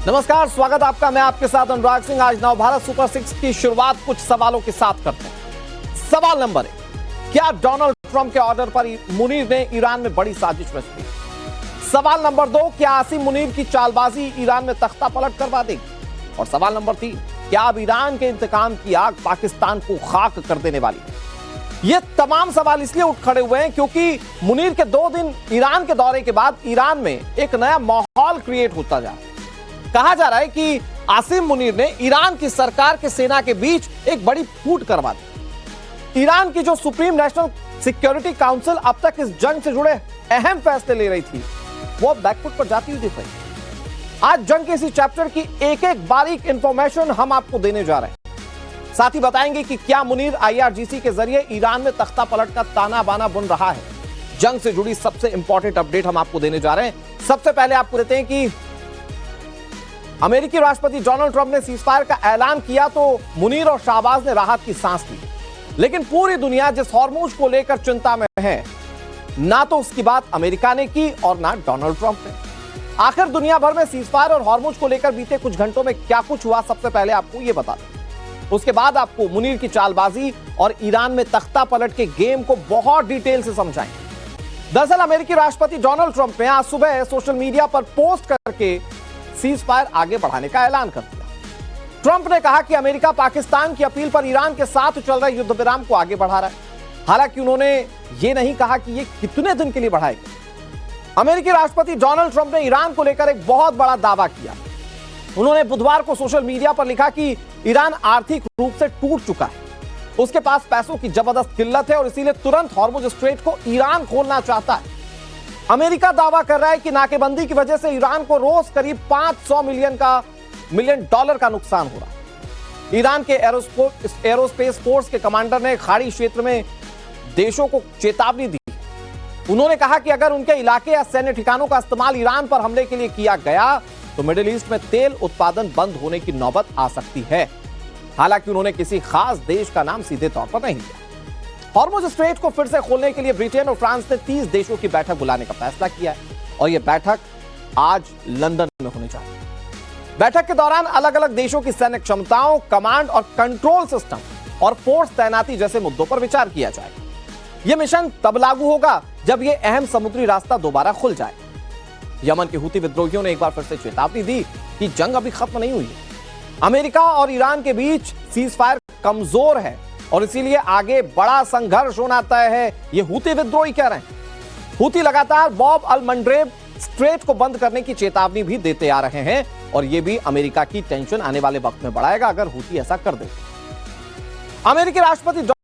नमस्कार, स्वागत आपका। मैं आपके साथ अनुराग सिंह। आज नव भारत सुपर 6 की शुरुआत कुछ सवालों के साथ करते हैं। सवाल नंबर 1, क्या डोनाल्ड ट्रंप के ऑर्डर पर मुनीर ने ईरान में बड़ी साजिश रची? सवाल नंबर 2, क्या आसिम मुनीर की चालबाजी ईरान में तख्ता पलट करवा देगी? और सवाल नंबर 3, क्या अब ईरान के इंतकाम की आग पाकिस्तान को खाक कर देने वाली है? ये तमाम सवाल इसलिए उठ खड़े हुए हैं क्योंकि मुनीर के 2 दिन ईरान के दौरे के बाद ईरान में एक नया माहौल क्रिएट होता जा रहा है। कहा जा रहा है कि आसिम मुनीर ने ईरान की सरकार के सेना के बीच एक बड़ी फूट करवा दी। ईरान की जो सुप्रीम नेशनल सिक्योरिटी काउंसिल अब तक इस जंग से जुड़े अहम फैसले ले रही थी, वो बैकफुट पर जाती हुई दिख रही है। आज जंग के इसी चैप्टर की एक एक बारीक इंफॉर्मेशन हम आपको देने जा रहे हैं। साथ ही बताएंगे कि क्या मुनीर IRGC के जरिए ईरान में तख्ता पलट का ताना बाना बुन रहा है। जंग से जुड़ी सबसे इंपॉर्टेंट अपडेट हम आपको देने जा रहे हैं। सबसे पहले आपको देते हैं कि अमेरिकी राष्ट्रपति डोनाल्ड ट्रंप ने सीजफायर का ऐलान किया तो मुनीर और शाहबाज ने राहत की सांस ली, लेकिन पूरी दुनिया जिस हॉर्मुज को लेकर चिंता में है, ना तो उसकी बात अमेरिका ने की और ना डोनाल्ड ट्रंप ने। आखिर दुनिया भर में सीजफायर और हॉर्मुज को लेकर बीते कुछ घंटों में क्या कुछ हुआ, सबसे पहले आपको यह बता दें। उसके बाद आपको मुनीर की चालबाजी और ईरान में तख्ता पलट के गेम को बहुत डिटेल से समझाएंगे। दरअसल अमेरिकी राष्ट्रपति डोनाल्ड ट्रंप ने आज सुबह सोशल मीडिया पर पोस्ट करके सीजफायर आगे बढ़ाने का ऐलान कर दिया। ट्रंप ने कहा कि अमेरिका पाकिस्तान की अपील पर ईरान के साथ चल रहे युद्ध विराम को आगे बढ़ा रहा है। हालांकि उन्होंने यह नहीं कहा कि यह कितने दिन के लिए बढ़ाएगा। अमेरिकी राष्ट्रपति डोनाल्ड ट्रंप ने ईरान को लेकर एक बहुत बड़ा दावा किया। उन्होंने बुधवार को सोशल मीडिया पर लिखा कि ईरान आर्थिक रूप से टूट चुका है, उसके पास पैसों की जबरदस्त किल्लत है और इसीलिए तुरंत हॉर्मुज स्ट्रेट को ईरान खोलना चाहता है। अमेरिका दावा कर रहा है कि नाकेबंदी की वजह से ईरान को रोज करीब 500 मिलियन डॉलर का नुकसान हो रहा है। ईरान के एरोस्पेस फोर्स के कमांडर ने खाड़ी क्षेत्र में देशों को चेतावनी दी। उन्होंने कहा कि अगर उनके इलाके या सैन्य ठिकानों का इस्तेमाल ईरान पर हमले के लिए किया गया तो मिडिल ईस्ट में तेल उत्पादन बंद होने की नौबत आ सकती है। हालांकि उन्होंने किसी खास देश का नाम सीधे तौर पर नहीं दिया। हॉर्मुज स्ट्रेट को फिर से खोलने के लिए ब्रिटेन और फ्रांस ने 30 देशों की बैठक बुलाने का फैसला किया है और यह बैठक आज लंदन में होने जा रही है। बैठक के दौरान अलग अलग देशों की सैन्य क्षमताओं, कमांड और कंट्रोल सिस्टम और फोर्स तैनाती जैसे मुद्दों पर विचार किया जाएगा। यह मिशन तब लागू होगा जब यह अहम समुद्री रास्ता दोबारा खुल जाए। यमन के हुती विद्रोहियों ने एक बार फिर से चेतावनी दी कि जंग अभी खत्म नहीं हुई है। अमेरिका और ईरान के बीच सीजफायर कमजोर है और इसीलिए आगे बड़ा संघर्ष होना तय है, ये हुती विद्रोही कह रहे हैं। हुती लगातार बाब अल मंडेब स्ट्रेट को बंद करने की चेतावनी भी देते आ रहे हैं और यह भी अमेरिका की टेंशन आने वाले वक्त में बढ़ाएगा अगर हुती ऐसा कर दे। अमेरिकी राष्ट्रपति